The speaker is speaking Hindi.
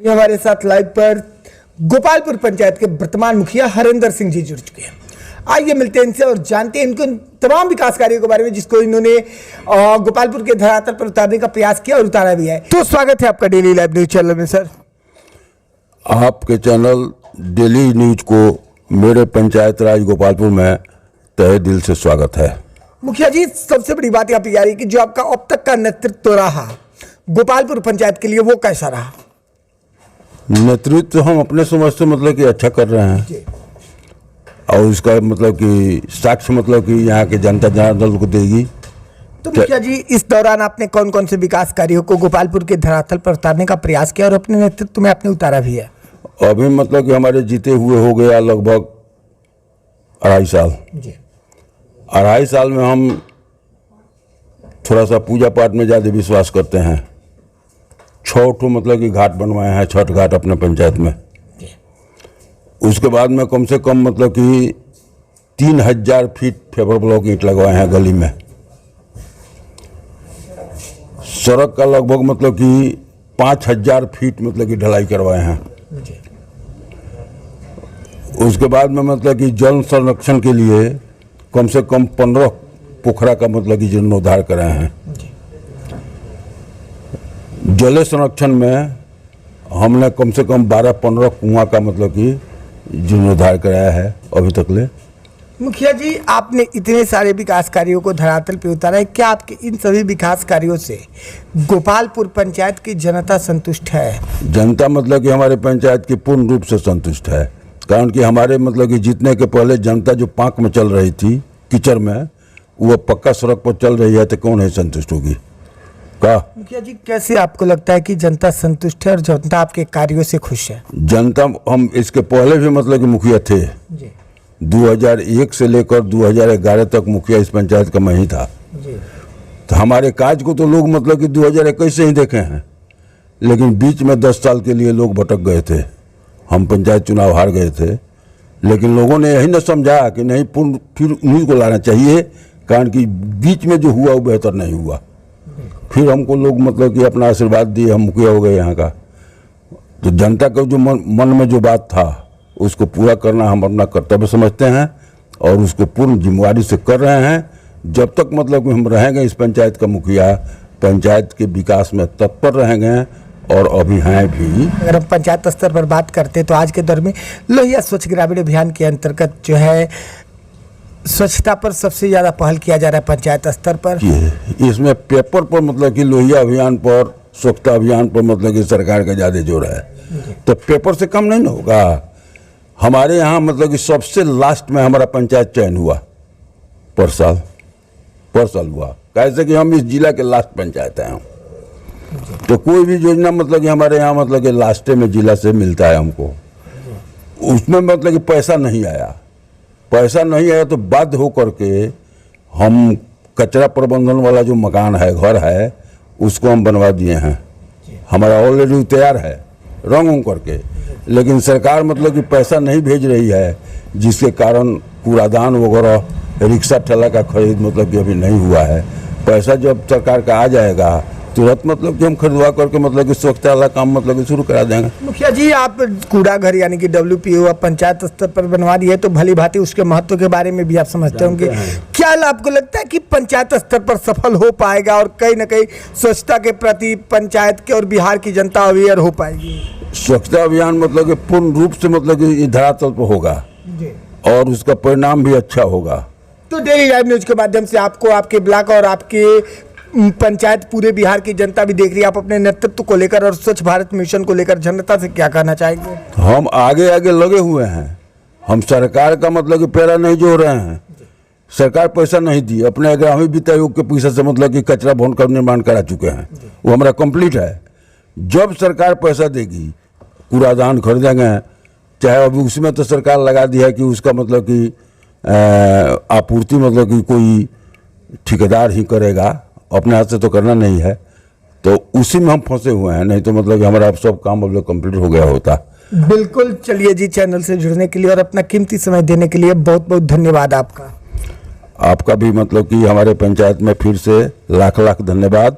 हमारे साथ लाइव पर गोपालपुर पंचायत के वर्तमान मुखिया हरेंद्र सिंह जी जुड़ चुके हैं। आइए मिलते हैं इनसे और जानते हैं इनको तमाम विकास कार्यों के बारे में जिसको इन्होंने गोपालपुर के धरातल पर उतारने का प्रयास किया और उतारा भी है। तो स्वागत है आपका डेली लाइव न्यूज चैनल में। सर, आपके चैनल डेली न्यूज को मेरे पंचायत राज गोपालपुर में तहे दिल से स्वागत है। मुखिया जी, सबसे बड़ी बात यहाँ पे आ रही कि जो आपका अब तक का नेतृत्व रहा गोपालपुर पंचायत के लिए, वो कैसा रहा? नेतृत्व हम अपने समझ से मतलब कि अच्छा कर रहे हैं और उसका मतलब कि साक्ष्य मतलब कि यहाँ के जनता जनार्दन को देगी। तो मुखिया जी, इस दौरान आपने कौन कौन से विकास कार्यों को गोपालपुर के धरातल पर उतारने का प्रयास किया और अपने नेतृत्व में आपने उतारा भी है? अभी मतलब कि हमारे जीते हुए हो गया लगभग 2.5 साल। 2.5 साल में हम थोड़ा सा पूजा पाठ में ज़्यादा विश्वास करते हैं। 6 ठो मतलब कि घाट बनवाए हैं, छठ घाट अपने पंचायत में। उसके बाद में कम से कम मतलब कि 3000 फीट फेबर ब्लॉक ईंट लगवाए हैं गली में। सड़क का लगभग मतलब कि 5000 फीट मतलब कि ढलाई करवाए हैं। उसके बाद में मतलब कि जल संरक्षण के लिए कम से कम 15 पोखरा का मतलब कि जीर्णोद्धार कराए हैं। जल संरक्षण में हमने कम से कम 12-15 कुआं का मतलब कि जीर्णोद्धार कराया है अभी तक ले। मुखिया जी, आपने इतने सारे विकास कार्यों को धरातल पे उतारा है, क्या आपके इन सभी विकास कार्यों से गोपालपुर पंचायत की जनता संतुष्ट है? जनता मतलब कि हमारे पंचायत की पूर्ण रूप से संतुष्ट है। कारण कि हमारे मतलब कि जीतने के पहले जनता जो पांक में चल रही थी कीचड़ में, वो पक्का सड़क पर चल रही है, तो कौन है संतुष्ट होगी का? मुखिया जी, कैसे आपको लगता है कि जनता संतुष्ट है और जनता आपके कार्यों से खुश है? जनता, हम इसके पहले भी मतलब कि मुखिया थे जी। 2001 से लेकर 2011 तक मुखिया इस पंचायत का मैं ही था जी। तो हमारे काज को तो लोग मतलब कि 2021 से ही देखे हैं, लेकिन बीच में 10 साल के लिए लोग भटक गए थे। हम पंचायत चुनाव हार गए थे, लेकिन लोगों ने यही न समझा कि नहीं पूर्ण फिर उन्हीं को लाना चाहिए, कारण कि बीच में जो हुआ वो बेहतर नहीं हुआ। फिर हमको लोग मतलब कि अपना आशीर्वाद दिए, हम मुखिया हो गए यहाँ का। तो जनता का जो मन में जो बात था उसको पूरा करना हम अपना कर्तव्य समझते हैं और उसको पूर्ण जिम्मेवारी से कर रहे हैं। जब तक मतलब कि हम रहेंगे इस पंचायत का मुखिया, पंचायत के विकास में तत्पर रहेंगे और अभी हैं भी। अगर हम पंचायत स्तर पर बात करते हैं तो आज के दौर में लोहिया स्वच्छ ग्रामीण अभियान के अंतर्गत जो है स्वच्छता पर सबसे ज़्यादा पहल किया जा रहा है पंचायत स्तर पर। इसमें पेपर पर मतलब कि लोहिया अभियान पर, स्वच्छता अभियान पर मतलब कि सरकार का ज़्यादा जोर है, तो पेपर से कम नहीं होगा। हमारे यहाँ मतलब कि सबसे लास्ट में हमारा पंचायत चयन हुआ पर साल हुआ, कैसे कि हम इस जिला के लास्ट पंचायत हैं। तो कोई भी योजना मतलब कि हमारे यहाँ मतलब कि लास्टे में जिला से मिलता है हमको। उसमें मतलब कि पैसा नहीं आया तो बाध्य होकर के हम कचरा प्रबंधन वाला जो मकान है, घर है, उसको हम बनवा दिए हैं। हमारा ऑलरेडी तैयार है रंग करके, लेकिन सरकार मतलब कि पैसा नहीं भेज रही है, जिसके कारण कूड़ादान वगैरह, रिक्शा ठेला का खरीद मतलब कि अभी नहीं हुआ है। पैसा जब सरकार का आ जाएगा तुरंत मतलब कि हम खरीदवा करके मतलब कि स्वच्छता वाला काम मतलब कि शुरू करा देंगे। मुखिया जी, आप कूड़ा घर यानी कि WPO पंचायत स्तर पर बनवा दी है, तो भली भांति उसके महत्व के बारे में भी आप समझते होंगे। क्या आपको लगता है कि पंचायत स्तर पर सफल हो पाएगा और कहीं ना कहीं स्वच्छता के प्रति पंचायत के और बिहार की जनता अवेयर हो पाएगी? स्वच्छता अभियान मतलब कि पूर्ण रूप से मतलब कि धरातल पर होगा और उसका परिणाम भी अच्छा होगा। तो डेली लाइव न्यूज के माध्यम से आपको, आपके ब्लॉक और आपके पंचायत, पूरे बिहार की जनता भी देख रही है, आप अपने नेतृत्व को लेकर और स्वच्छ भारत मिशन को लेकर जनता से क्या कहना चाहेंगे? हम आगे लगे हुए हैं। हम सरकार का मतलब कि पैरा नहीं जोड़ रहे हैं। सरकार पैसा नहीं दी, अपने ग्रामीण वित्त आयोग के पैसे से मतलब कि कचरा भवन का निर्माण करा चुके हैं, वो हमारा कंप्लीट है। जब सरकार पैसा देगी, कूड़ादान खरीदेंगे, चाहे अभी उसमें तो सरकार लगा दी है कि उसका मतलब कि आपूर्ति मतलब कि कोई ठेकेदार ही करेगा, अपने हाथ से तो करना नहीं है, तो उसी में हम फंसे हुए हैं। नहीं तो मतलब कि हमारा सब काम अब कंप्लीट हो गया होता। बिल्कुल। चलिए जी, चैनल से जुड़ने के लिए और अपना कीमती समय देने के लिए बहुत बहुत धन्यवाद आपका। आपका भी मतलब कि हमारे पंचायत में फिर से लाख लाख धन्यवाद।